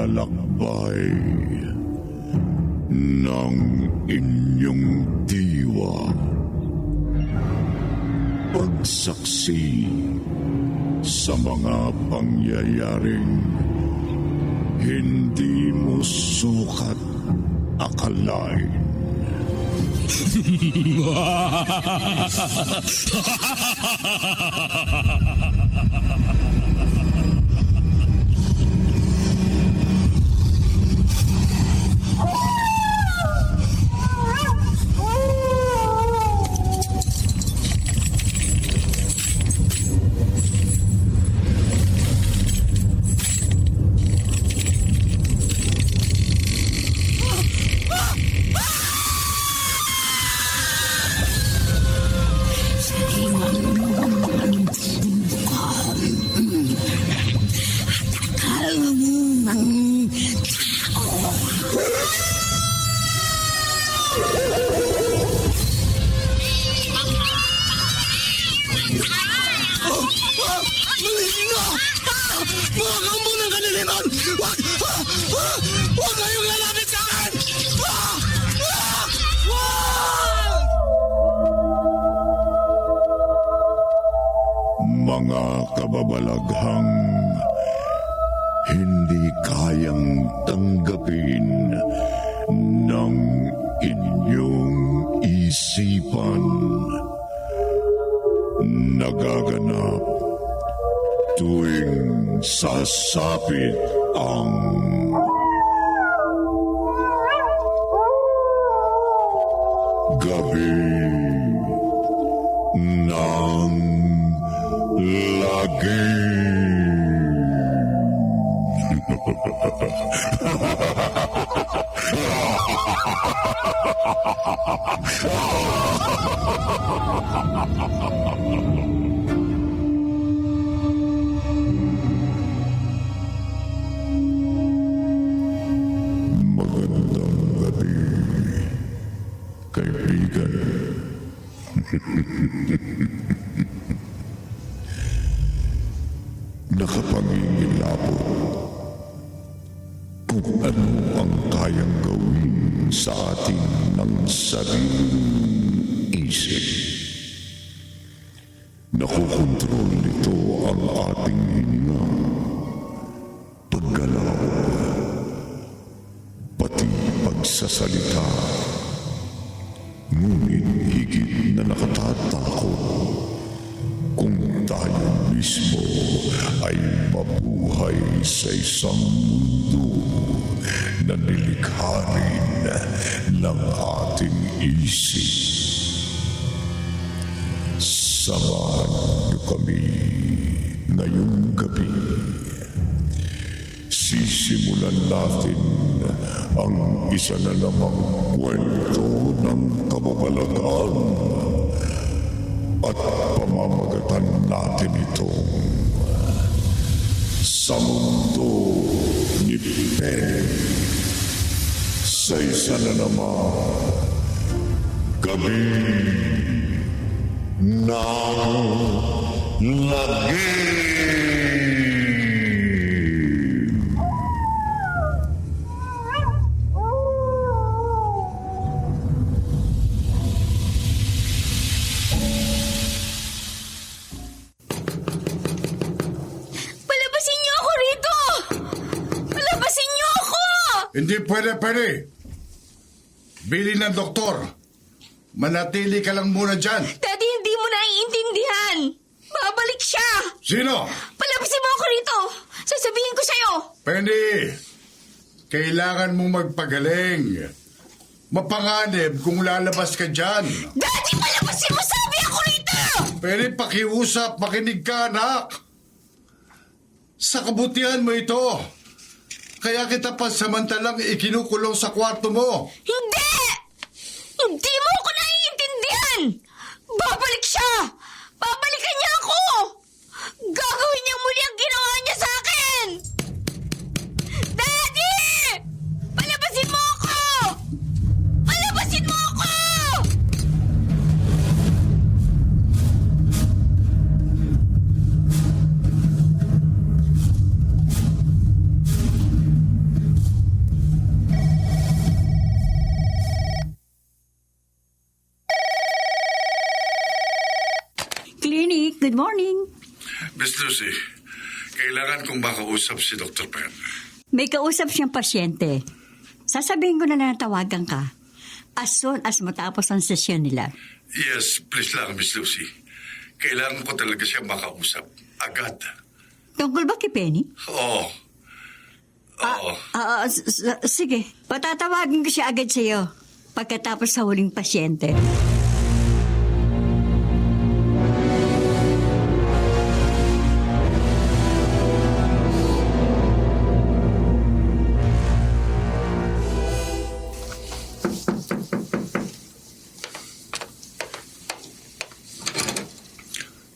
paglalakbay ng inyong diwa. Pagsaksi sa mga pangyayaring hindi mo sukat akalain. Mga kampo ng kaniliman! Huwag kayong lalapit sa akin! Mga kababalaghang hindi kayang tanggapin ng inyong isipan. Nagaganap tuwing sasapit ang gabi ng lagim. Magandang gabi, kaibigan. Nakapangingilabot kung ano ang kayang gawin sa atin ng sariling isip. Nakokontrol nito ang ating hininga, paggalaw, pati pagsasalita. Ngunit higit na nakatatakot kung tayo mismo ay mabuhay sa isang mundo na nilikha rin ng ating isip. Samahan niyo kami ngayong gabi. Sisimulan natin ang isa na namang kwento ng kababalaghan at pamamagatan natin itong sa mundo ni Penny. Sa isa na naman gabi ng lagim. Hindi pwede. Bili ng doktor. Manatili ka lang muna dyan. Daddy, hindi mo naiintindihan. Babalik siya. Sino? Palabasin mo ako rito. Sasabihin ko sa'yo. Penny, kailangan mong magpagaling. Mapanganib kung lalabas ka dyan. Daddy, palabasin mo, sabi ako rito. Penny, pakiusap, makinig ka, anak. Sa kabutihan mo ito. Kaya kita pansamantalang ikinukulong sa kwarto mo. Hindi! Hindi mo ako naiintindihan! Babalik siya! Babalikan niya ako! Gagawin niya muli ang ginawa niya sa akin! Daddy! Palabasin mo ako! Palabasin mo ako! Clinic, good morning. Miss Lucy, kailangan kong makausap si Dr. Pen. May kausap siyang pasyente. Sasabihin ko na tawagan ka. As soon as matapos ang sesyon nila. Yes, please lang, Miss Lucy. Kailangan ko talaga siya makausap. Agad. Tungkol ba kay Penny? Oo. Oo. Sige, patatawagin ko siya agad sa'yo pagkatapos sa huling pasyente.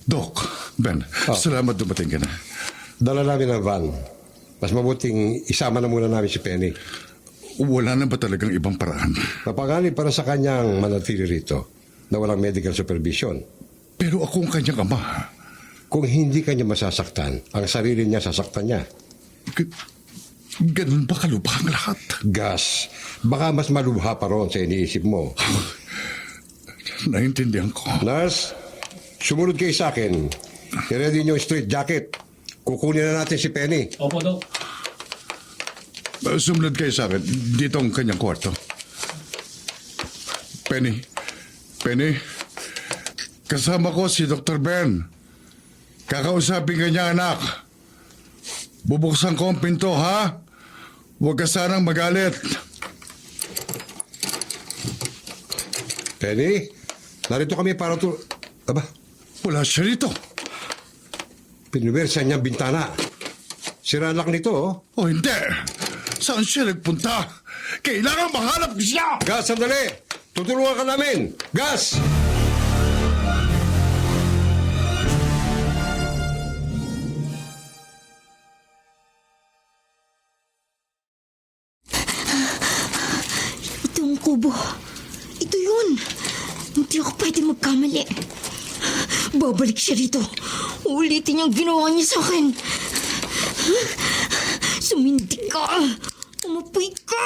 Doc, Ben, salamat dumating ka na. Dala namin ang van. Mas mabuting isama na muna namin si Penny. Wala na ba talagang ibang paraan? Mapanganib para sa kanyang manatili rito na walang medical supervision. Pero ako ang kanyang ama. Kung hindi kanya masasaktan, ang sarili niya sasaktan niya. Ganun ba kalubha ang lahat? Gas, baka mas malubha pa ron sa iniisip mo. Naintindihan ko. Nurse, sumunod kayo sa akin. I-ready niyo yung straight jacket. Kukunin na natin si Penny. Opo, Dok. Sumunod kayo sa akin. Dito ang kanyang kwarto. Penny. Penny. Kasama ko si Dr. Ben. Kakausapin ka niya, anak. Bubuksan ko ang pinto, ha? Huwag ka sanang magalit. Penny, narito kami para Aba, Wala siya rito. pinuwersa niya ang bintana. Sira lang nito, oh. O hindi. Saan siya nagpunta? Kailangan mahanap siya! Gas, sandali! Tutulungan ka namin! Gas! Ito ang kubo. Ito yun. Hindi ako pwede magkamali. Babalik siya rito. Ulitin niyang ginawa niya sa akin. Sumindik ka. Umupoy ka.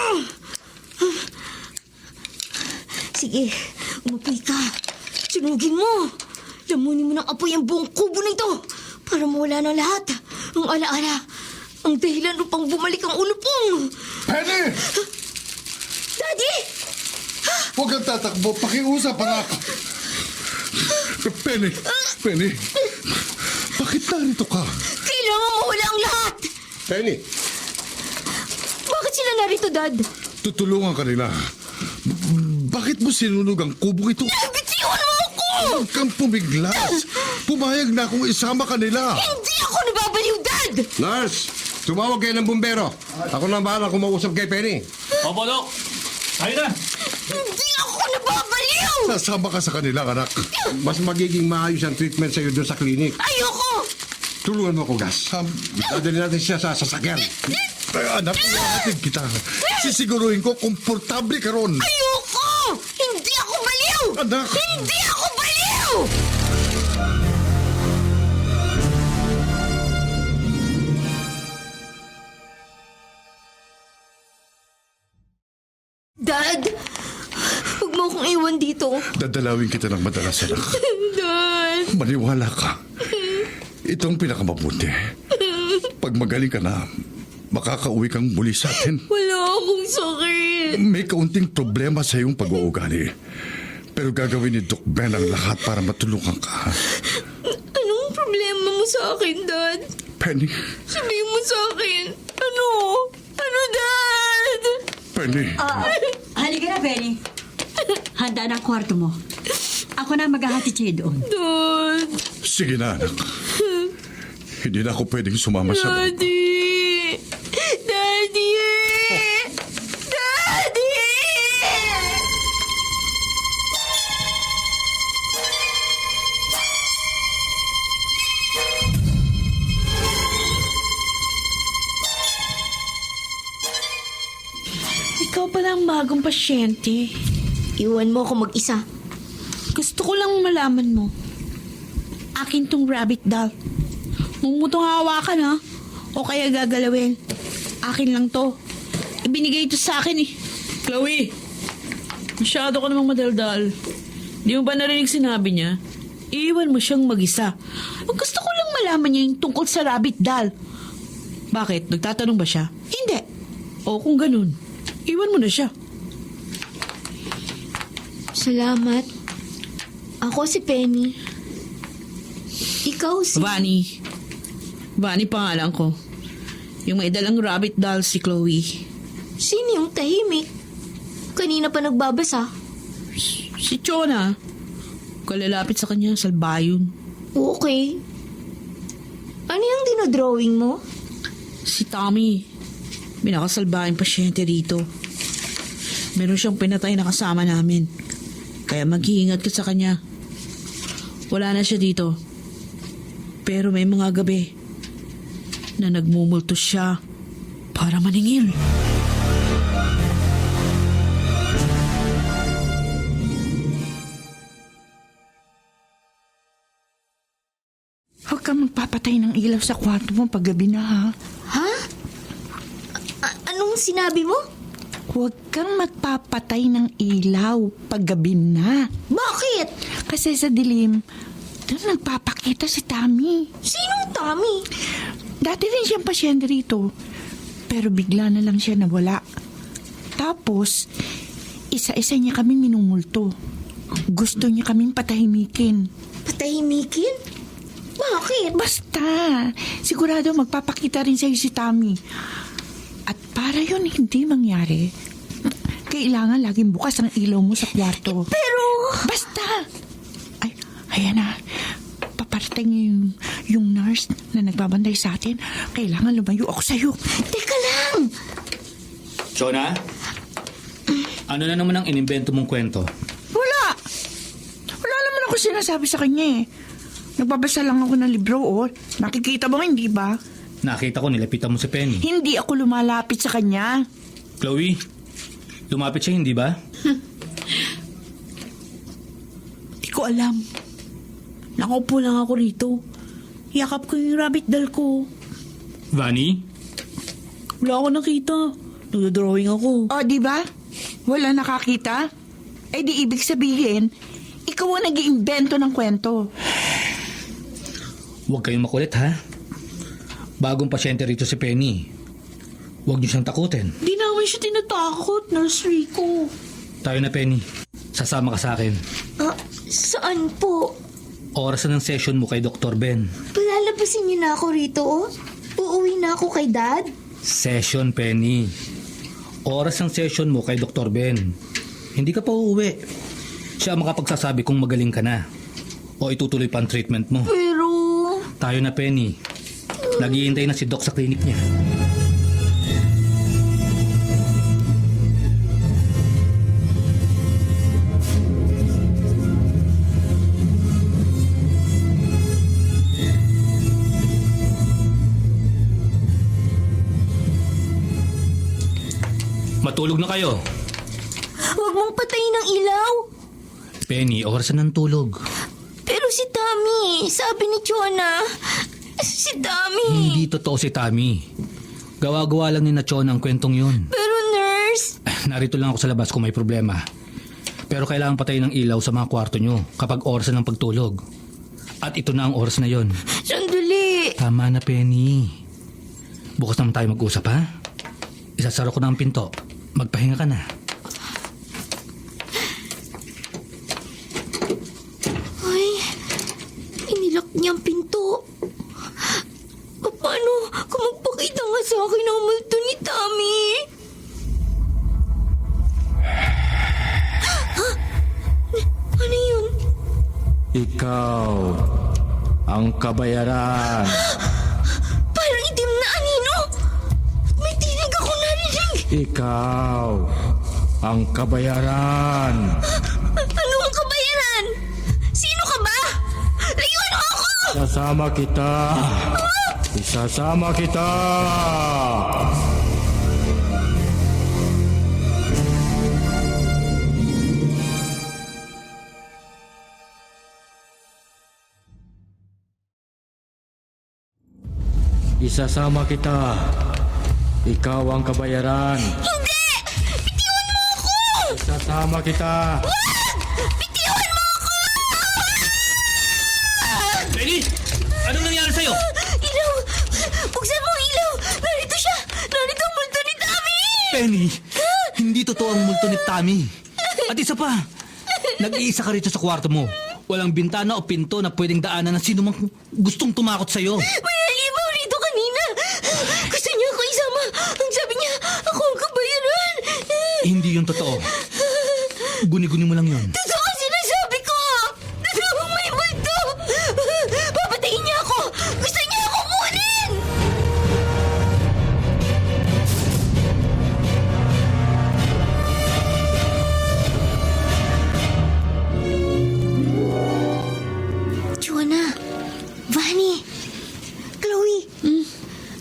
Sige, umupoy ka. Sunugin mo. Lamunin mo ng apoy ang buong kubo na ito para mawala na lahat. Ang alaala. Ang dahilan upang bumalik ang ulupong. Penny! Daddy! Huwag kang tatakbo. Pakiusap, anak. Penny! Penny! Bakit narito ka? Kailangan mawala ang lahat. Penny, Bakit sila narito, Dad? Tutulungan ka nila. Bakit mo sinunog ang kubong ito? Bitiwan mo ako! Huwag kang pumiglas. Pumayag na akong isama ka nila. Hindi ako nababaliw, Dad! nurse, tumawag kayo ng bumbero. Ako na bahala kumausap kay Penny. Opo, Dok. Tayo na. Hindi ako nababaliw! Sasama ka sa kanila, anak. Mas magiging maayos ang treatment sa'yo doon sa clinic. Ayoko! Tulungan mo ako, Gas. Dadali natin siya sa sasakyan. Anak, iwahatid kita. Sisiguruhin ko komportable ka ron. Ayoko! Hindi ako baliw! Anak! Hindi ako baliw! Dad! Huwag mo akong iwan dito. Dadalawin kita ng madalas, anak. Dad! Maniwala ka. Ito ang pinakamabuti. Pag magaling ka na, makakauwi kang muli sa atin. Wala akong sakit. May kaunting problema sa iyong pag-uugali. Pero gagawin ni Doc Ben ang lahat para matulungan ka. Anong problema mo sa akin, Dad? Penny, Sabihin mo sa akin. Ano? Ano, Dad? Penny. Halika na, Penny. Handa na ang kwarto mo. Ako na maghahatid sa'yo doon. Dad. Sige na, anak. Hindi na ako pwedeng sumama sa loob. Daddy! Daddy! Daddy! Ikaw pala ang bagong pasyente. Iwan mo ako mag-isa. Gusto ko lang malaman mo. Akin tong rabbit doll. Mumutong hawakan ha. O kaya gagalawin. Akin lang to. Ibinigay ito sa akin eh. Chloe, masyado ka namang madaldal. Di mo ba narinig sinabi niya? Iwan mo siyang mag-isa. Ang gusto ko lang malaman niya yung tungkol sa rabbit doll. Bakit? Nagtatanong ba siya? Hindi. O kung ganun, iwan mo na siya. Salamat. Ako si Penny. Ikaw si... Vani. Vani pangalan ko. Yung may dalang rabbit doll si Chloe. Sino yung tahimik? Kanina pa nagbabasa. Si Chona. Kalalapit sa kanya, salbayon. Okay. Ano yung dinodrawing mo? Si Tommy. Binakasalbahin pasyente rito. Meron siyang pinatay na kasama namin. Kaya mag-iingat ka sa kanya. Wala na siya dito. Pero may mga gabi na nagmumulto siya para maningil. Huwag kang magpapatay ng ilaw sa kwarto mo paggabi na, ha? Ha? Anong sinabi mo? Huwag kang magpapatay ng ilaw paggabi na. Bakit? Kasi sa dilim, doon nagpapakita si Tommy. Sinong Tommy? Dati rin siyang pasyente rito, pero bigla na lang siya nawala. Tapos, isa-isa niya kaming minumulto. Gusto niya kaming patahimikin. Patahimikin? Bakit? Basta, sigurado magpapakita rin sa'yo si Tommy. At para yun hindi mangyari, kailangan laging bukas ang ilaw mo sa kwarto. Pero... Basta! Ay, ayan na. Paparating yung nurse na nagbabantay sa atin. Kailangan lumayo ako sa'yo. Teka lang! Chona? Ano na naman ang inimbento mong kwento? Wala! Wala naman ako sinasabi sa kanya eh. Nagbabasa lang ako ng libro, oh. Nakikita mo, hindi ba? Nakita ko nilapitan mo si Penny. Hindi ako lumalapit sa kanya. Chloe, lumapit siya, hindi ba? Di ko alam. Nakaupo lang ako rito. Yakap ko yung rabbit doll ko. Vani? Wala ako nakita. Nagdodrawing ako. O, di ba? Wala nakakita? Eh di ibig sabihin, ikaw ang nag-iimbento ng kwento. Huwag kayong makulit, ha? Bagong pasyente rito si Penny. Huwag niyo siyang takutin. Di namin siya tinatakot, Nurse Rico. Tayo na, Penny. Sasama ka sa akin. Saan po? Oras na ng session mo kay Dr. Ben. Palalabasin niyo na ako rito, oh. Uuwi na ako kay Dad. Session, Penny. Oras ng session mo kay Dr. Ben. Hindi ka pa uuwi. Siya ang makapagsasabi kung magaling ka na. O itutuloy pa ang treatment mo. Pero... Tayo na, Penny. Naghihintay na si Doc sa klinik niya. Matulog na kayo. Huwag mong patayin ang ilaw. Penny, oras na ng tulog. Pero si Tommy, sabi ni Chona, si Tommy. Hindi totoo si Tommy. Gawa-gawa lang ni Nachon ang kwentong yun. Pero nurse... Narito lang ako sa labas kung may problema. Pero kailangan patayin ng ilaw sa mga kwarto nyo kapag oras na ng pagtulog. At ito na ang oras na yon. Sandali. Tama na, Penny. Bukas naman tayo mag-usap, ha? Isasara ko na ang pinto. Magpahinga ka na. Ay, inilak niya ang pinto. Paano kung magpakita nga sa akin ang multo ni Tommy? Ha? Ano yun? Ikaw ang kabayaran. Parang itim na anino. May tinig ako narinig. Ikaw ang kabayaran. Ano ang kabayaran? Sino ka ba? Layuan mo ako! Isasama kita. Isasama kita. Isasama kita. Ikaw ang kabayaran. Hindi! Bitiwan mo ako! Isasama kita. Wag! Bitiwan mo ako! Tami. At isa pa, nag-iisa ka rito sa kwarto mo. Walang bintana o pinto na pwedeng daanan ng sino mang gustong tumakot sa'yo. May halimaw rito kanina. Gusto niya ako isama. Ang sabi niya, ako ang kabayaran. Hindi yun totoo. Guni-guni mo lang yun. Totoo ang sinasabi ko. Totoo may multo. Papatayin niya ako. Gusto niya ako kunin. Joanna, Vanny, Chloe,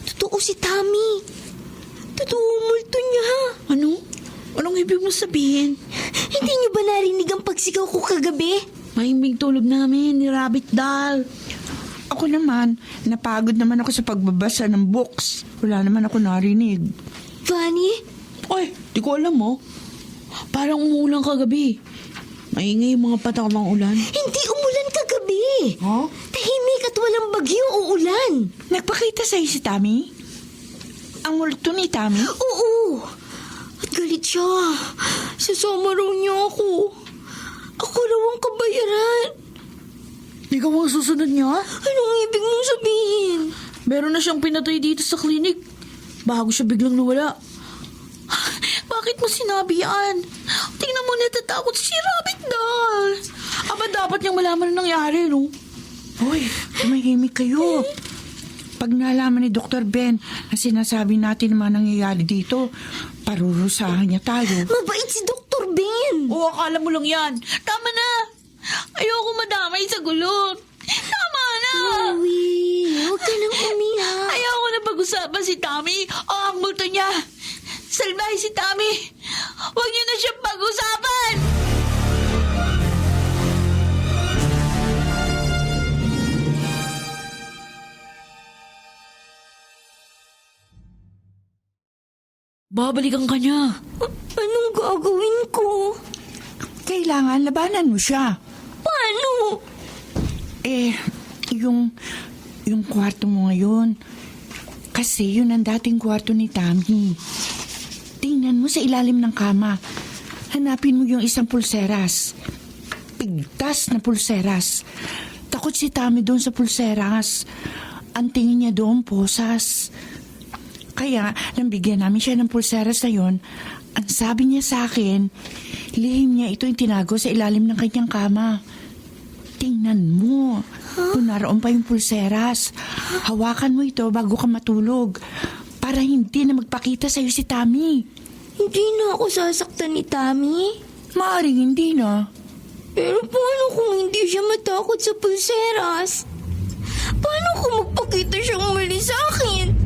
totoo si Tommy. Totoo ang multo niya. Ano? Anong ibig mo sabihin? Hindi niyo ba narinig ang pagsigaw ko kagabi? Mahimbing tulog namin ni Rabbit Doll. Ako naman, napagod naman ako sa pagbabasa ng books. Wala naman ako narinig. Vanny? Ay, di ko alam mo. Parang umuulan kagabi. Maingay yung mga patawang ulan. Hindi umulan kagabi. Huh? Tahimik at walang bagyo o ulan. Nagpakita sa'yo si Tommy? Ang multo ni Tommy? Oo. At galit siya. Sasama raw niya ako. Ako raw ang kabayaran. Ikaw ang susunod niya? Anong ibig mong sabihin? Meron na siyang pinatay dito sa klinik. Bago siya biglang nawala. Bakit mo sinabi yan? Tingnan mo, natatakot si Rabbit Doll. Aba, dapat niyang malaman ang nangyari, no? Hoy, tumahimik kayo. Pag nalaman ni Dr. Ben na sinasabi natin naman nangyayari dito, parurusahan niya tayo. Mabait si Dr. Ben. O, akala mo lang yan. Tama na. Ayoko madamay sa gulo. Tama na. Chloe, huwag ka nang umiyak. Ayoko na pag-usapan si Tommy o ang multo niya. Salbahe si Tommy. Huwag niyo na siyang pag-usapan. Babalikan ka niya. Anong gagawin ko? Kailangan labanan mo siya. Paano? Yung kwarto mo ngayon. Kasi yun ang dating kwarto ni Tommy. Tingnan mo sa ilalim ng kama. Hanapin mo yung isang pulseras. Pigtas na pulseras. Takot si Tommy doon sa pulseras. Ang tingin niya doon, posas. Kaya, nang bigyan namin siya ng pulseras na yun, ang sabi niya sa akin, lihim niya ito yung tinago sa ilalim ng kanyang kama. Tingnan mo. Kung naroon pa yung pulseras, hawakan mo ito bago ka matulog para hindi na magpakita sa'yo si Tommy. Hindi na ako sasaktan ni Tommy. Maaaring hindi na. Pero paano kung hindi siya matakot sa pulseras? Paano kung magpakita siyang mali sa akin?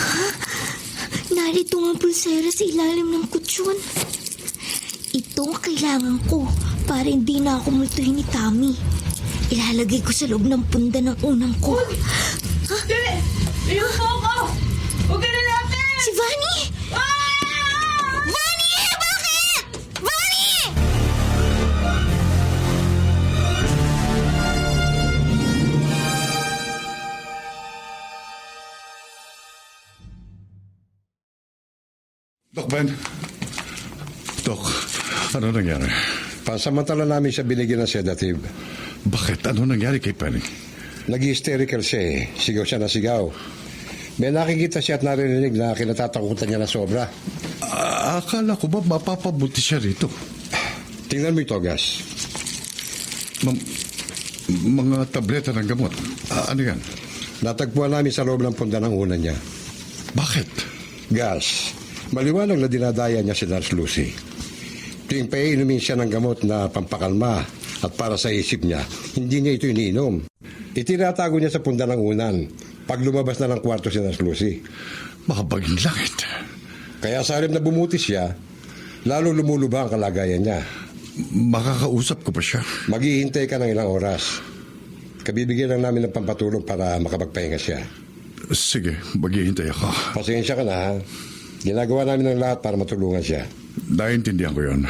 Ha? Narito ang pulseras sa ilalim ng kutsyon. Ito ang kailangan ko para hindi na ako multuhin ni Tommy. Ilalagay ko sa loob ng punda ng unang ko. Ha? Dali! Ayun po ako! Huwag ka na natin! Si Vanny! Vanny! Bakit? Vanny! Doc Ben? Doc, ano nangyari? Pansamantala namin siya binigyan ng sedative. Bakit? Ano nangyari kay Penny? Nag-hysterical siya eh. Sigaw siya na sigaw. May nakikita siya at narinig na kinatatakutan niya na sobra. Akala ko ba mapapabuti siya rito? Tingnan mo ito, Gas. Mga tableta ng gamot. Ano yan? Natagpuan namin sa loob ng punda ng unan niya. Bakit? Gas. Maliwanag na dinadaya niya si Nurse Lucy. Tuwing painumin siya ng gamot na pampakalma at para sa isip niya, hindi niya ito iniinom. Itinatago niya sa punda ng unan pag lumabas na ng kwarto si Nurse Lucy. Makabaging langit. Kaya sa halip na bumuti siya, lalo lumuluba ang kalagayan niya. Makakausap ko pa siya. Maghihintay ka ng ilang oras. Kabibigyan lang namin ng pampatulong para makapagpahinga siya. Sige, maghihintay ako. Pasensya ka na, ha? Ginagawa namin ng lahat para matulungan siya. Naintindihan ko yun.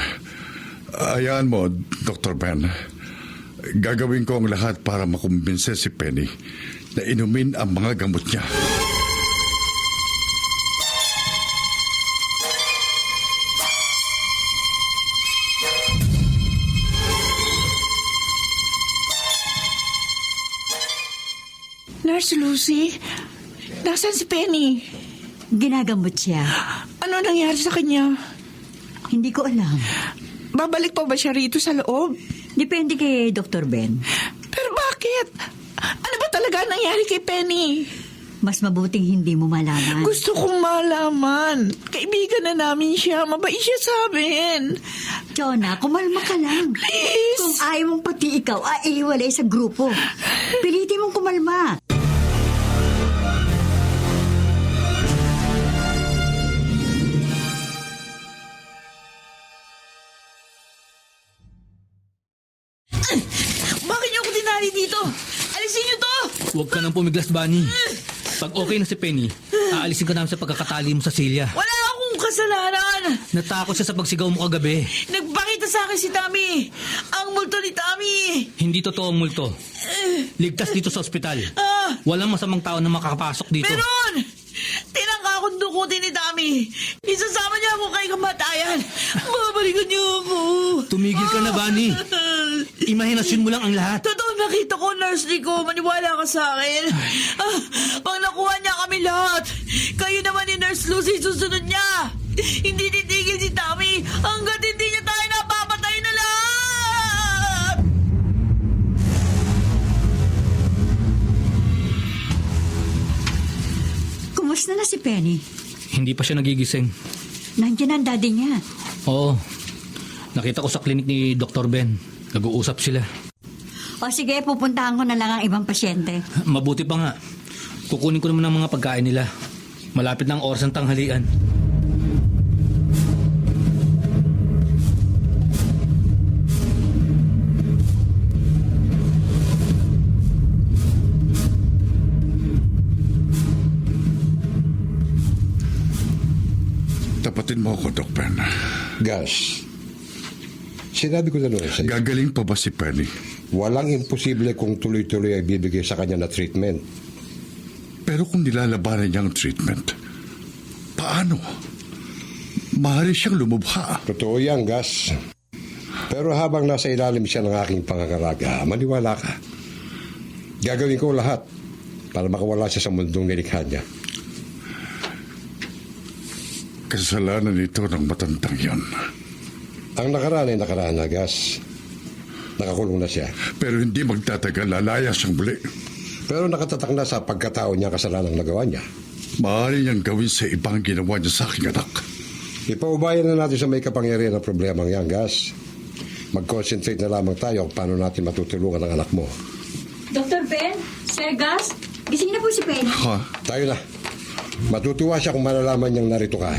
Hayaan mo, Dr. Ben. Gagawin ko ang lahat para makumbinse si Penny na inumin ang mga gamot niya. Nurse Lucy, nasaan si Penny? Ginagamot siya. Ano nangyari sa kanya? Hindi ko alam. Babalik pa ba siya rito sa loob? Depende kay Dr. Ben. Pero bakit? Ano ba talaga nangyari kay Penny? Mas mabuting hindi mo malaman. Gusto kong malaman. Kaibigan na namin siya. Mabait siya sa amin. Jonah, kumalma ka lang. Please. Kung ayaw mong pati ikaw, iiwalay sa grupo. Pilitin mong kumalma. Bakit niyo ako dinali dito? Alisin niyo to! Huwag ka nang pumiglas, Bunny. Pag okay na si Penny, aalisin ka namin sa pagkakatali mo sa silya. Wala akong kasalanan! Natakot siya sa pagsigaw mo kagabi. Nagpakita sa akin si Tommy! Ang multo ni Tommy! Hindi totoo ang multo. Ligtas dito sa ospital. Walang masamang tao na makakapasok dito. Meron! Tinangka akong dukutin ni Tommy. Isasama niya ako kay kamatayan. Babalikan niyo ako. Tumigil ka na, Bunny. Imahinasyon mo lang ang lahat. Totoo nakita ko, Nurse Rico. Maniwala ka sa akin. Pag nakuha niya kami lahat, kayo naman ni Nurse Lucy susunod niya. Hindi titigil si Tommy hanggat hindi niya tayo napapatay na lahat. Kumusta na si Penny? Hindi pa siya nagigising. Nandiyan ang daddy niya. Oo. Nakita ko sa klinik ni Dr. Ben. Nag-uusap sila. O sige, pupuntahan ko na lang ang ibang pasyente. Mabuti pa nga. Kukunin ko naman ang mga pagkain nila. Malapit na ang oras ng tanghalian. Tapatin mo ako, Doc Ben. Gas, sinabi ko na noon sa'yo, Gagaling pa ba si Penny? walang imposible kung tuloy-tuloy ay bibigay sa kanya na treatment. Pero kung nilalabanan niya ang treatment, paano? Maaari siyang lumubha. Totoo yan, Gas. Pero habang nasa ilalim siya ng aking pangangalaga, maniwala ka. Gagawin ko lahat para makawala siya sa mundong nilikha niya. Kasalanan ito ng matandang yon. Ang nakaraan ay nakaraan na, Gas. Nakakulong na siya. Pero hindi magtatagal, lalaya siyang muli. Pero nakatatak na sa pagkatao niya kasalanang nagawa niya. Maaari niyang gawin sa ibang ginawa niya sa aking anak. Ipaubayan na natin sa may kapangyarihan ng problemang yan, Gas. Mag-concentrate na lamang tayo kung paano natin matutulungan ang anak mo. Dr. Ben, Sir Gus, gising na po si Penny. Ha? Tayo na. Matutuwa siya kung malalaman niyang narito ka.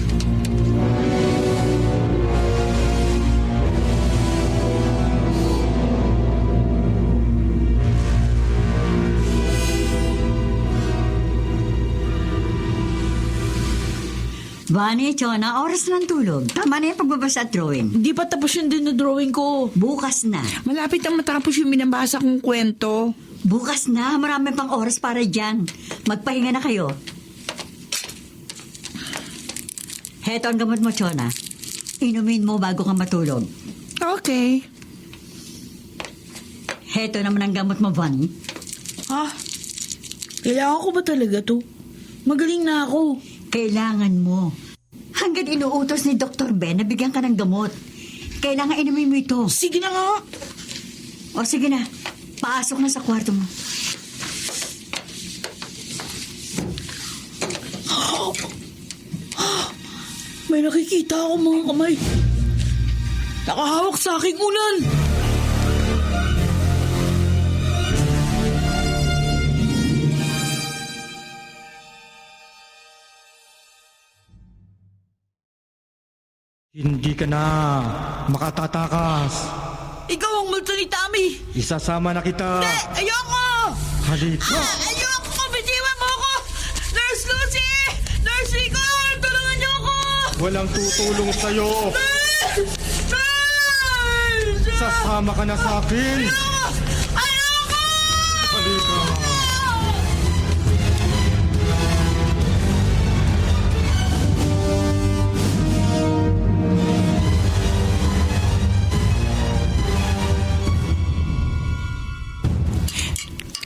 Bunny, Chona, oras na ng tulog. Tama na yung pagbabasa at drawing. Di pa tapos yung dinodrawing ko. Bukas na. Malapit na matapos yung binabasa kong kwento. Bukas na. Marami pang oras para dyan. Magpahinga na kayo. Heto ang gamot mo, Chona. Inumin mo bago ka matulog. Okay. Heto naman ang gamot mo, Bunny. Ha? Kailangan ko ba talaga to? Magaling na ako. Kailangan mo. Hanggang inuutos ni Dr. Ben na bigyan ka ng gamot. Kailangan inumin mo ito. Sige na nga. O sige na. Paasok na sa kwarto mo. May nakikita ako mga kamay. Nakahawak sa aking unan. Hindi ka na makatatakas. Ikaw ang multo ni Tommy. Isasama na kita. Ayoko! Halika. Ayoko! Bitiwan mo ako! Nurse Lucy! Nurse Rico! Tulungan niyo ako! Walang tutulong sa'yo. Nurse! Sasama ka na sa akin. Ayoko! Halika.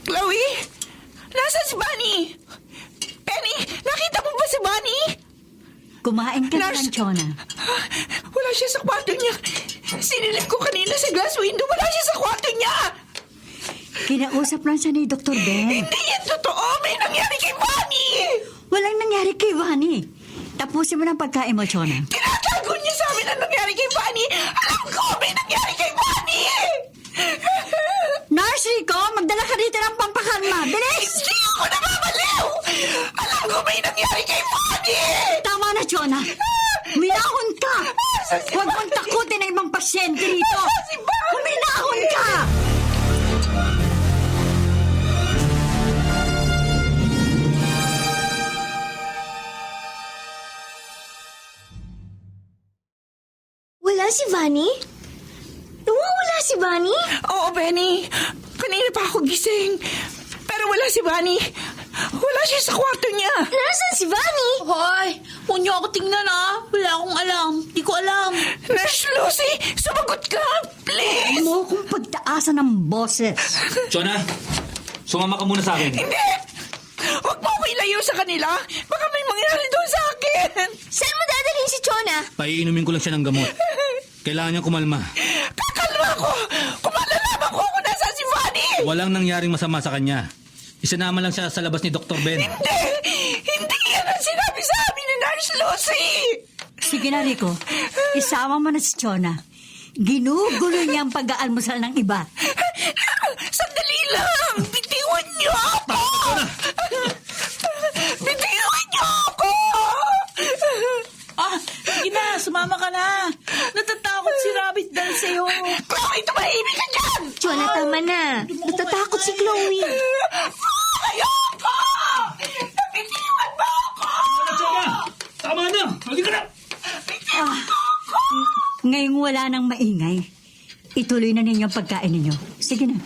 Chloe? Nasaan si Kumain ka na Nurse! lang, Chona. Wala siya sa kwarto niya. Sinilip ko kanina sa glass window. Wala siya sa kwarto niya. Kinausap lang siya ni Dr. Ben. Hindi yan totoo. May nangyari kay Bunny. Walang nangyari kay Vani. Tapusin mo ng pagkain mo, Chona. Tinatago niya sa amin ang nangyari kay Bunny. Alam ko, may nangyari kay Bunny. Nurse Rico, magdala ka dito ng pampakalma. Bilis! Hindi ako nababaliw. Alam ko, may nangyari kay Bunny. Tama na, Chona. Minahon ka! Huwag mong takutin ang ibang pasyente rito! Minahon ka! Wala si Vani? Nawawala si Vani? Oo, Benny. Kanina pa ako gising. Pero wala si Bunny. Wala siya sa kwarto niya. Nasaan si Vani? Hoy, huwag niyo ako tingnan Wala akong alam. Di ko alam. Nurse Lucy, sumagot ka. Please. Mo kong pagtaasan ng boses. Chona, sumama ka muna sa akin. Hindi. Huwag mo ako ilayo sa kanila. Baka may mangyari doon sa akin. Saan mo dadalhin si Chona? Paiinumin ko lang siya ng gamot. Kailangan niya kumalma. Kakalma ko. Kung malalaman ko kung nasa si Bunny. Walang nangyaring masama sa kanya. Isinama lang siya sa labas ni Dr. Ben. Hindi yan ang sinabi sa amin ni Nurse Lucy. Sige na, Rico. Isama mo na si Chona. Ginugulo niya ang pag-aalmusal ng iba. Sandali lang. Bitiwan niyo ako. Bitiwan niyo ako. Sige na, sumama ka na. Natatakot si Rabbit dahil sa'yo. Chloe, tumahimik ka dyan. Chona, tama na. Natatakot si Chloe. Ayoko! Nabitiwan mo ako! Tama na! Halika na! Ngayong wala nang maingay, ituloy na ninyo ang pagkain ninyo. Sige na.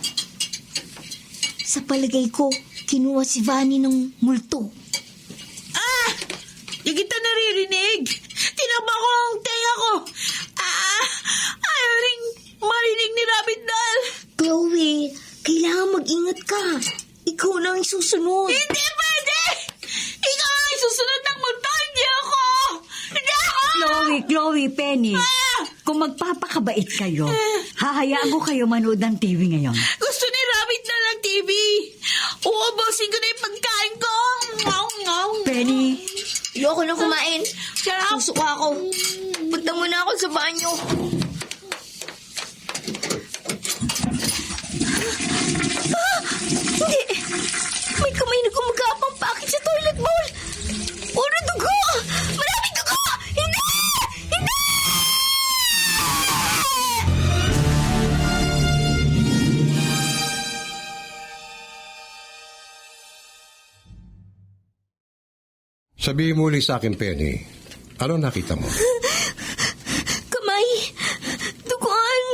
Sa palagay ko, kinuha si Vani ng multo. Di kita naririnig. Tinaba ko ang tenga ko. Ayaw rin marinig ni Rabbit Doll. Chloe, kailangan mag-ingat ka. Ikaw na ang susunod. Hindi pwede! Ikaw ang susunod ng multo, hindi ako! Hindi ako! Chloe, Penny. Kung magpapakabait kayo, hahayaan ko kayo manood ng TV ngayon. Gusto ni Rabbit Doll ng TV. Uubusin ko na yung pagkain ko. Penny, Ayoko na kumain. Sarap. Susuka ako. Punta muna ako sa banyo. Hindi! May kamay na gumagapang pakit sa toilet bowl! Puro dugo! Maraming dugo! Hindi! Hindi! Sabihin mo ulit sa akin, Penny. Ano nakita mo? Kamay! Duguan!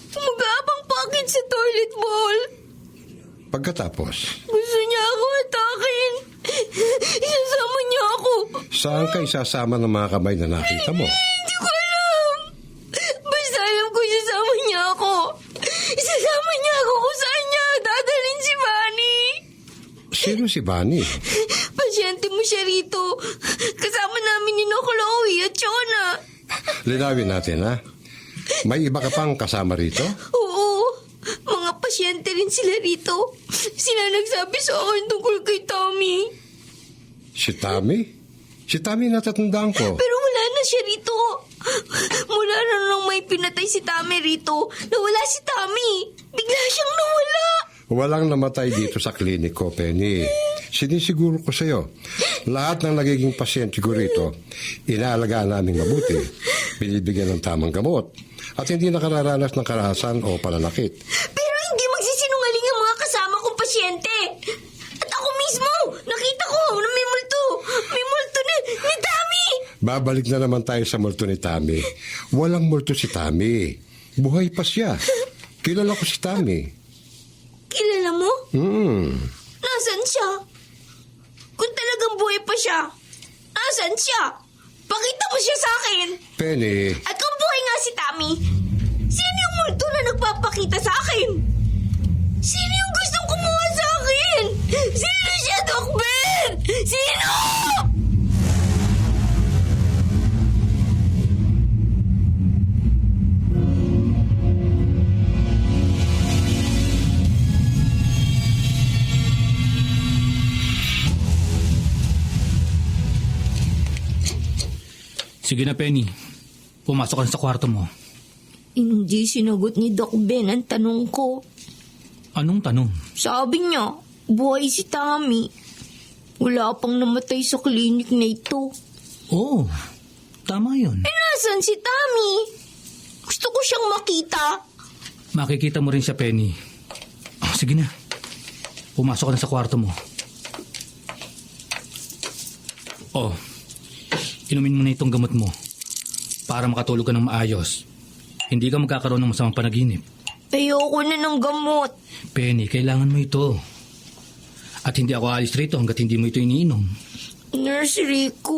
Gumagapang pakit sa toilet bowl! Pagkatapos, Gusto niya ako atakin! Isasama niya ako! saan ka isasama ng mga kamay na nakita mo? Hindi ko alam! Basta alam ko isasama niya ako! Isasama niya ako kung saan niya dadalhin si Bunny! Sino si Bunny? Pasyente mo siya rito. Kasama namin ni Chloe at Chona. Linawin natin, ha? May iba ka pang kasama rito? Oo, mga pasyente rin sila rito. Sila nagsabi sa akin tungkol kay Tommy. Si Tommy? Si Tommy natatandaan ko. Pero wala na siya rito. Mula na nung may pinatay si Tommy rito, nawala si Tommy. Bigla siyang nawala. Walang namatay dito sa klinik ko, Penny. Sinisiguro ko sa'yo, lahat ng nagiging pasyente ko rito, inaalagaan namin mabuti, binibigyan ng tamang gamot, at hindi nakararanas ng karahasan o pananakit. Pero hindi magsisinungaling ang mga kasama kong pasyente. At ako mismo, nakita ko na may multo. May multo ni Tommy. Babalik na naman tayo sa multo ni Tommy. Walang multo si Tommy. Buhay pa siya. Kilala ko si Tommy. Kilala mo? Hmm. Nasaan siya? Kung talagang buhay pa siya, nasaan siya? Pakita mo siya sa akin. Penny, At kung buhay nga si Tommy, sino yung multo na nagpapakita sa akin? Sino yung gustong kumuha sa akin? Sino siya, Doc Ben? Sino? Sige na, Penny. Pumasok ka na sa kwarto mo. Hindi sinagot ni Doc Ben ang tanong ko. Anong tanong? Sabi niya, buhay si Tommy. Wala pang namatay sa klinik na ito. Oo, tama yun. Nasaan si Tommy? Gusto ko siyang makita. Makikita mo rin siya, Penny. Sige na. Pumasok ka na sa kwarto mo. Inumin mo na itong gamot mo para makatulog ka ng maayos. Hindi ka magkakaroon ng masamang panaginip. Ayoko na ng gamot. Penny, kailangan mo ito. At hindi ako alis rito hanggat hindi mo ito iniinom. Nurse Rico.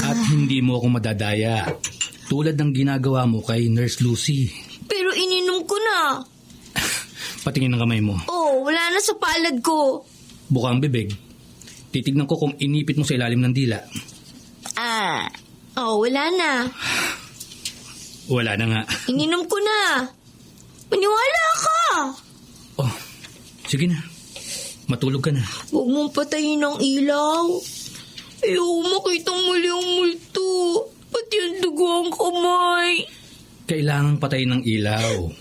At hindi mo ako madadaya. Tulad ng ginagawa mo kay Nurse Lucy. Pero ininom ko na. Patingin ng kamay mo. Wala na sa palad ko. Buka ang bibig. Titignan ko kung inipit mo sa ilalim ng dila. Wala na. Wala na nga. Ininom ko na. Maniwala ka. Sige na. Matulog ka na. Huwag mong patayin ang ilaw. Ayoko makitang muli ang multo. Pati ang dugo ang kamay. Kailangang patayin ng ilaw.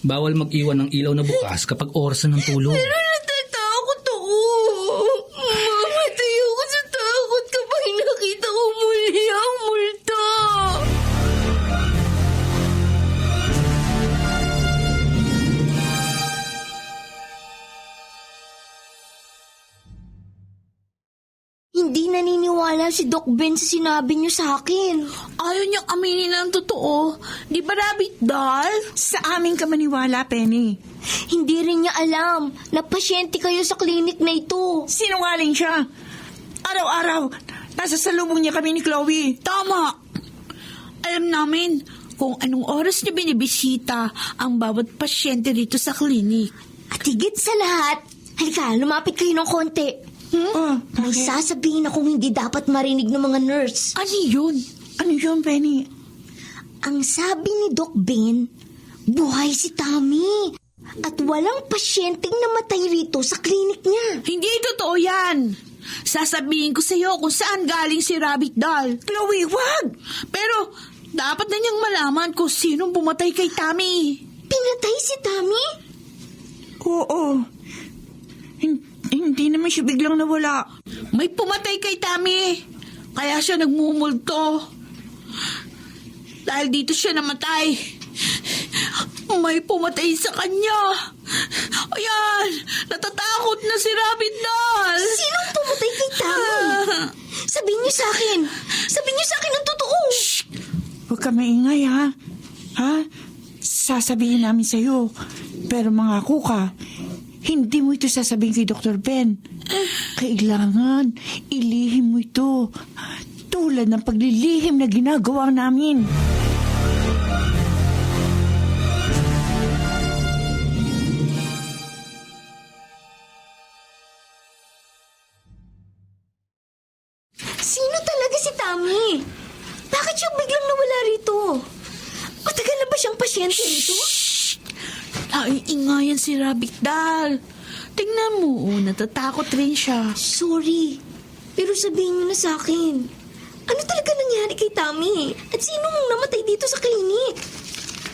Bawal mag-iwan ng ilaw na bukas kapag oras na ng tulog. Pero natatakot ako. Mamatay ako sa takot kapag nakita ko muli ang multo. Hindi naniniwala si Doc Ben sa sinabi niyo sa akin. Ayaw niyang aminin ang totoo. Di ba, Rabbit Doll? Sa amin ka maniwala, Penny. Hindi rin niya alam na pasyente kayo sa klinik na ito. Sinungaling siya. Araw-araw, nasa salubong niya kami ni Chloe. Tama. Alam namin kung anong oras niya binibisita ang bawat pasyente dito sa klinik. At higit sa lahat, halika, lumapit kayo ng konti. May sasabihin akong hindi dapat marinig ng mga nurse. Ano yun? Ano yun, Penny? Ang sabi ni Doc Ben, buhay si Tommy. At walang pasyenteng namatay rito sa klinik niya. Hindi totoo yan. Sasabihin ko sa iyo kung saan galing si Rabbit Doll. Chloe, wag! Pero dapat na niyang malaman kung sinong pumatay kay Tommy. Pinatay si Tommy? Oo. Hindi naman siya biglang nawala. May pumatay kay Tommy. Kaya siya nagmumulto. Dahil dito siya namatay. May pumatay sa kanya. Ayan, natatakot na si Rabbit Doll. Sinong pumatay kay Tommy? Sabihin niyo sa akin. Sabihin niyo sa akin ang totoo. Huwag ka maingay, ha? Ha? Sasabihin namin sa'yo. Pero mangako ka, hindi mo ito sasabihin kay Dr. Ben. Kailangan ilihim mo ito. Tulad ng paglilihim na ginagawa namin. Sino talaga si Tommy? Bakit siya biglang nawala rito? Matagal na ba siyang pasyente rito? Naiingayan si Rabbit Doll. Tingnan mo, natatakot rin siya. Sorry, pero sabihin niyo na sa akin. Ano talaga nangyari kay Tommy? At sinong namatay dito sa klinik?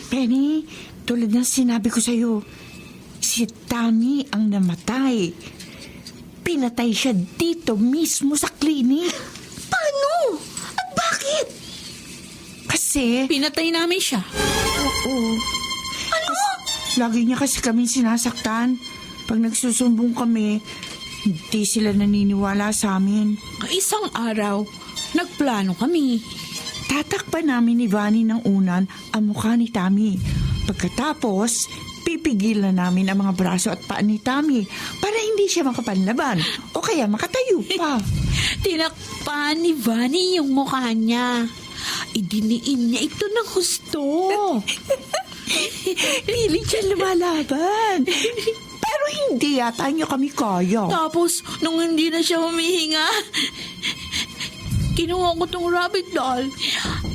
Penny, tulad ng sinabi ko sa'yo, si Tommy ang namatay. Pinatay siya dito mismo sa klinik. Paano? At bakit? Kasi, Pinatay namin siya. oo. Ano? Lagi niya kasi kami sinasaktan. Pag nagsusumbong kami, hindi sila naniniwala sa amin. Isang araw, nagplano kami. Tatakpan namin ni Vanny ng unan ang mukha ni Tommy. Pagkatapos, pipigilan namin ang mga braso at paa ni Tommy para hindi siya makapanlaban o kaya makatayo pa. Tinakpan ni Vanny yung mukha niya. Idiniin niya ito ng husto. Pilit siya lumalaban. Pero hindi yata niya kami kaya. Tapos, nung hindi na siya humihinga, kinuha ko tong Rabbit Doll.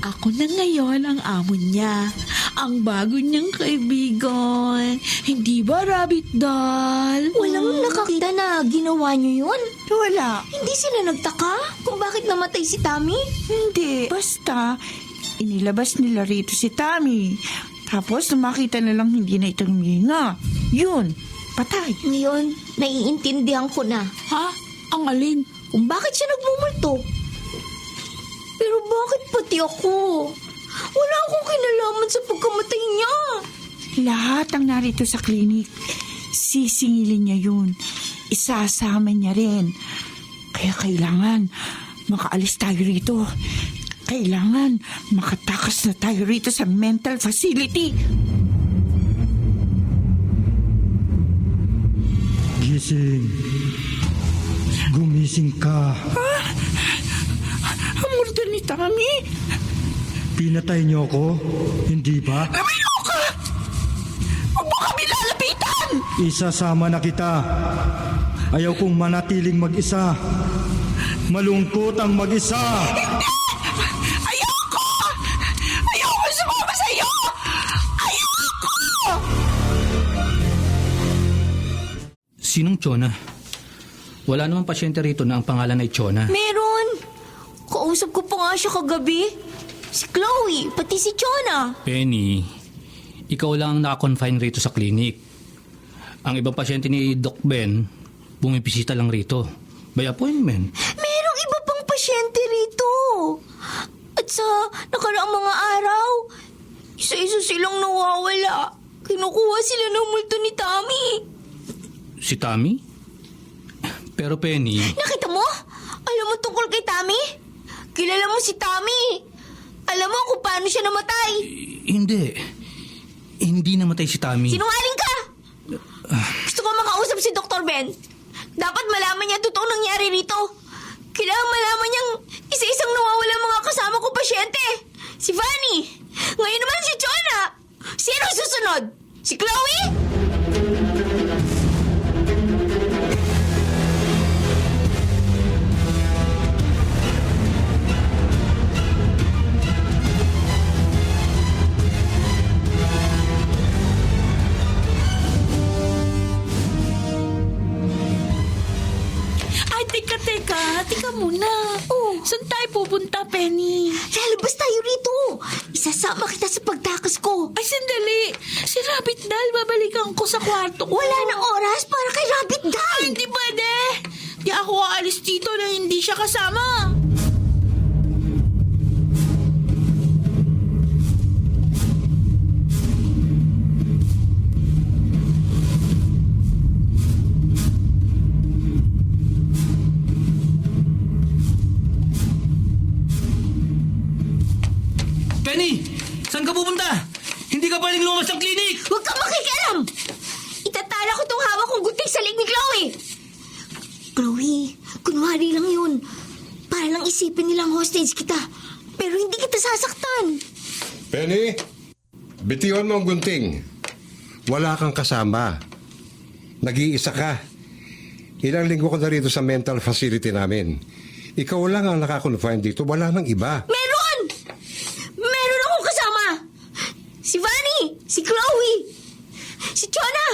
Ako na ngayon ang amo niya. Ang bago niyang kaibigan. Hindi ba, Rabbit Doll? Walang nakakita na ginawa niyo yun. Wala. Hindi sila nagtaka kung bakit namatay si Tommy? Hindi. Basta, inilabas nila rito si Tommy. Tapos, makita nilang hindi na ito huminga. Yun, patay. Ngayon, naiintindihan ko na Ha? Ang alin? kung bakit siya nagmumulto. Pero bakit pati ako? Wala akong kinalaman sa pagkamatay niya. Lahat ang narito sa klinik, sisingilin niya yun. Isasama niya rin. Kaya kailangan makaalis tayo rito. Kailangan makatakas na tayo rito sa mental facility. Gising. Gumising ka. Ang murder ni Tommy. Pinatay niyo ako, hindi ba? Lumayo ka! Huwag mo kami lalapitan! Isasama na kita. Ayaw kong manatiling mag-isa. Malungkot ang mag-isa. Ayoko! Ayoko sumama sa'yo! Ayoko! Sinong Chona? Wala namang pasyente rito na ang pangalan ay Chona. Meron. Kausap ko pa nga siya kagabi. Si Chloe, pati si Chona. Penny, ikaw lang ang naka-confine rito sa klinik. Ang ibang pasyente ni Doc Ben, bumibisita lang rito. By appointment. Merong iba pang pasyente rito. At sa nakaraang mga araw, isa-isa silang nawawala. Kinukuha sila ng multo ni Tommy. Si Tommy? Pero Penny, Nakita mo? Alam mo tungkol kay Tommy? Kilala mo si Tommy. Alam mo kung paano siya namatay. hindi. Hindi namatay si Tommy. Sinungaling ka! Gusto ko makausap si Dr. Ben. Dapat malaman niya totoo nangyari rito. Kailangan malaman niyang isa-isang nawawala mga kasama ko pasyente. Si Vanny. Ngayon naman si Chona. Sino susunod? Si Chloe? Ay, teka muna. Oh. Saan tayo pupunta, Penny? Lalabas tayo rito. Isasama kita sa pagtakas ko. Ay, sandali. Si Rabbit Doll, babalikan ko sa kwarto ko. Wala nang oras para kay Rabbit Doll. Ay, hindi pwede. Di ako aalis dito na hindi siya kasama. Penny! Saan ka pupunta? Hindi ka pwedeng lumabas ng klinik! Huwag kang makikialam! Itatala ko tong hawak kong gunting sa leg ni Chloe! Chloe, kunwari lang yun. Para lang isipin nilang hostage kita. Pero hindi kita sasaktan. Penny, bitiwan mo ang gunting. Wala kang kasama. Nag-iisa ka. Ilang linggo ko na rito sa mental facility namin. Ikaw lang ang nakakonfine dito. Wala nang iba. Meron! Meron akong kasama! Si Vanny! Si Chloe! Si Chona!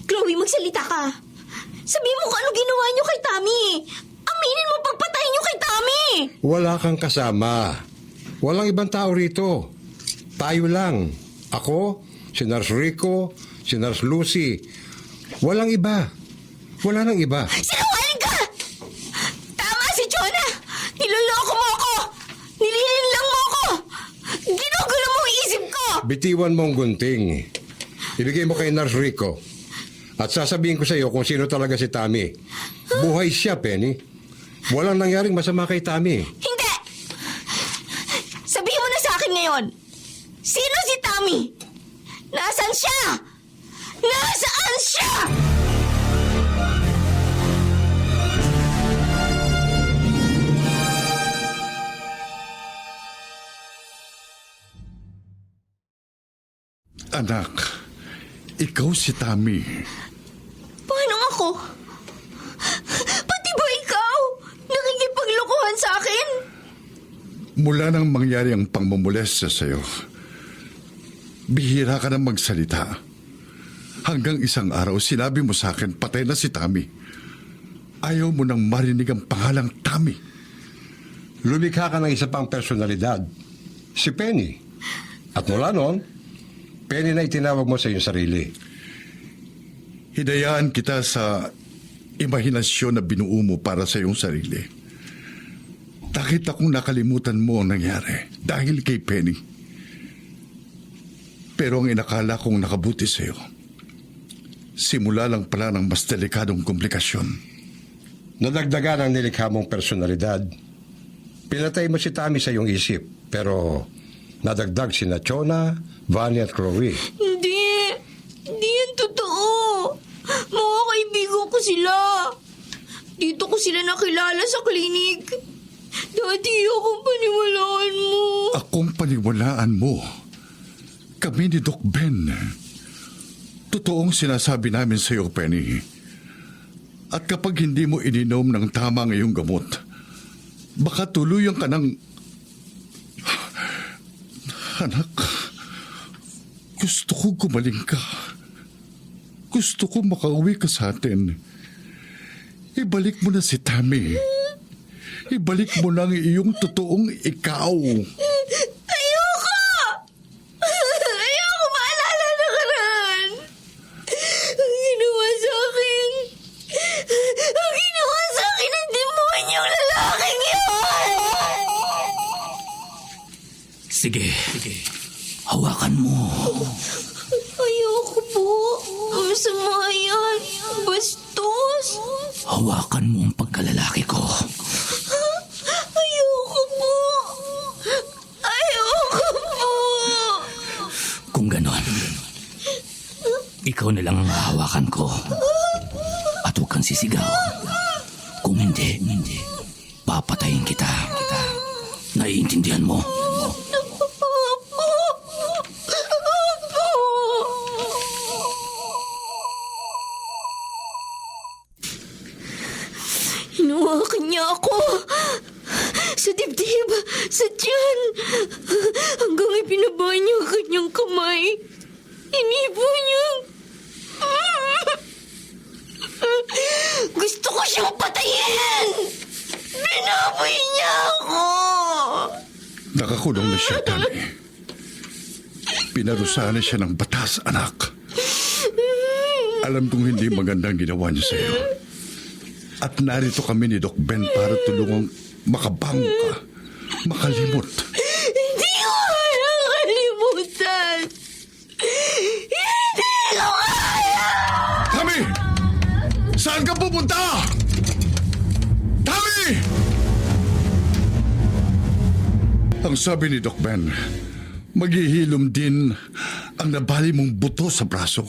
Chloe, magsalita ka. Sabihin mo kung ano ginawa niyo kay Tommy. Aminin mo pagpatay niyo kay Tommy! Wala kang kasama. Walang ibang tao rito. Tayo lang. Ako, si Nurse Rico, si Nurse Lucy. Walang iba. Wala nang iba. Sinungaling ka! Tama si Chona! Niloloko mo ako! Nililin lang mo ako! Ginugulo mo ang isip ko! Bitiwan mo ang gunting. Ibigay mo kay Nurse Rico. At sasabihin ko sa iyo kung sino talaga si Tommy. Buhay siya, Penny. Walang nangyaring masama kay Tommy. Hindi! Sabihin mo na sa akin ngayon. Sino si Tommy? Nasaan siya? Nasaan siya? Anak, ikaw si Tommy. Paano ako? Pati ba ikaw? Nakikipaglokohan sa akin? Mula nang mangyari ang pangmumulestya sa'yo, bihira ka na magsalita. Hanggang isang araw, sinabi mo sa akin, patay na si Tommy. Ayaw mo nang marinig ang pangalang Tommy. Lumikha ka ng isa pang personalidad, si Penny. At mula noon, Penny na itinawag mo sa iyong sarili. Hinayaan kita sa imahinasyon na binuo mo para sa iyong sarili. Takit akong nakalimutan mo ang nangyari dahil kay Penny. Pero ang inakala kong nakabuti sa iyo, simula lang pala ng mas delikadong komplikasyon. Nadagdagan ang nilikha mong personalidad. Pinatay mo si Tommy sa iyong isip, pero nadagdag si Chona, Vanny at Chloe. Hindi yan totoo. Mga kaibigan ko sila. Dito ko sila nakilala sa klinik. Dati akong paniwalaan mo. Akong paniwalaan mo. Kami ni Doc Ben. Totoong sinasabi namin sa iyo, Penny. At kapag hindi mo ininom ng tama ang iyong gamot, baka tuluyan ka ng... Anak, gusto ko gumaling ka. Gusto ko makauwi ka sa atin. Ibalik mo na si Tommy. Ibalik mo na ang iyong totoong ikaw. Ayoko maalala na karan. Ang ginawa sa akin ng demonyong lalaking yun. Sige. Hawakan mo. Ayoko po. Masama yan. Bastos. Hawakan mo ang pagkalalaki ko. Ayoko po. Kung ganon, ikaw na lang ang hahawakan ko. At huwag kang sisigaw. Kung hindi, papatayin kita. Naiintindihan mo? Hinuwakan niya ako. Sa dibdib, sa tiyan. Hanggang ipinaba niya ang kanyang kamay. Inibo niya. Gusto ko siyang patayin. Binaboy niya ako. Nakakulong na siya, Tommy. Pinarusahan na siya ng batas, anak. Alam kong hindi magandang ginawa niya sa iyo. At narito kami ni Doc Ben para tulungang makabango ka, makalimot. Hindi ko kaya kalimutan. Hindi ko kaya. Tommy! Saan ka pupunta? Tommy! Ang sabi ni Doc Ben, maghihilom din ang nabali mong buto sa braso.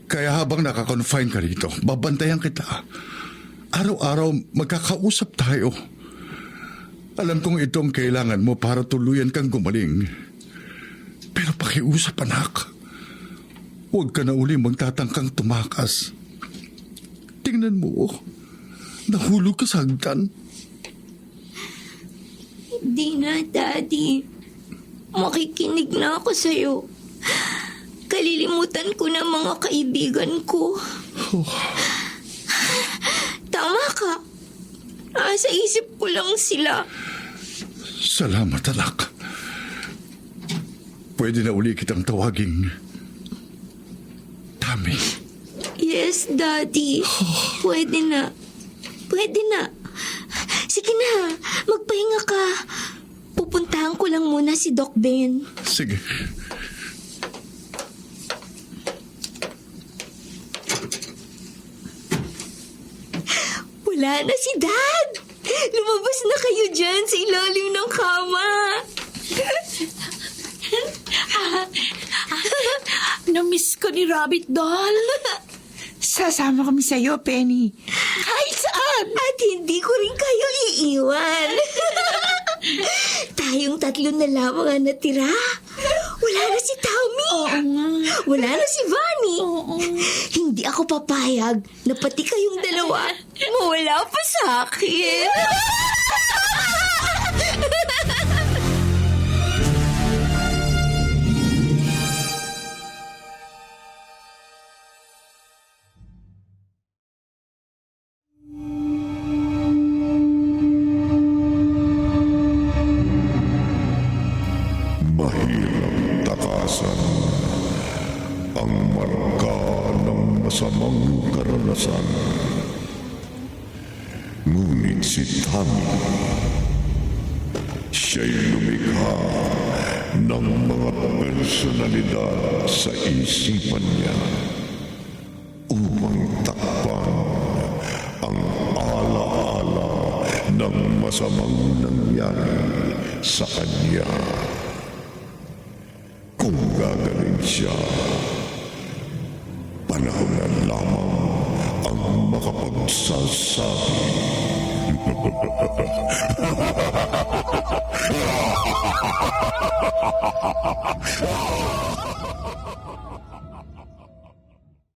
Kaya habang nakakonfine ka rito, babantayan kita. Araw-araw magkakausap tayo. Alam kong itong kailangan mo para tuluyan kang gumaling. Pero pakiusap, anak. Huwag ka na uli magtatangkang tumakas. Tingnan mo, nahulog ka sa hagdan. Hindi na, Daddy. Makikinig na ako sa'yo. Kalilimutan ko na mga kaibigan ko. Tama ka. Nasa isip ko lang sila. Salamat, anak. Pwede na uli kitang tawaging Tommy. Yes, Daddy. Pwede na. Sige na, magpahinga ka. Pupuntahan ko lang muna si Doc Ben. Sige. Wala na si Dad. Lumabas na kayo dyan sa ilalim ng kama. Na-miss ko ni Rabbit Doll. Sasama kami sa'yo, Penny. Kahit saan. At hindi ko rin kayo iiwan. Tayong tatlo na lamang ang natira. Wala na si Tommy. Oo nga. Wala na si Vanny. Oo. Hindi ako papayag na pati kayong dalawa mawala pa sa akin. karanasan. Ngunit si Tommy, siya'y lumikha ng mga personalidad sa isipan niya upang takpan ang alaala ng masamang nangyari sa kanya. Kung gagaling siya, panahon na lamang ang makapagsasabi.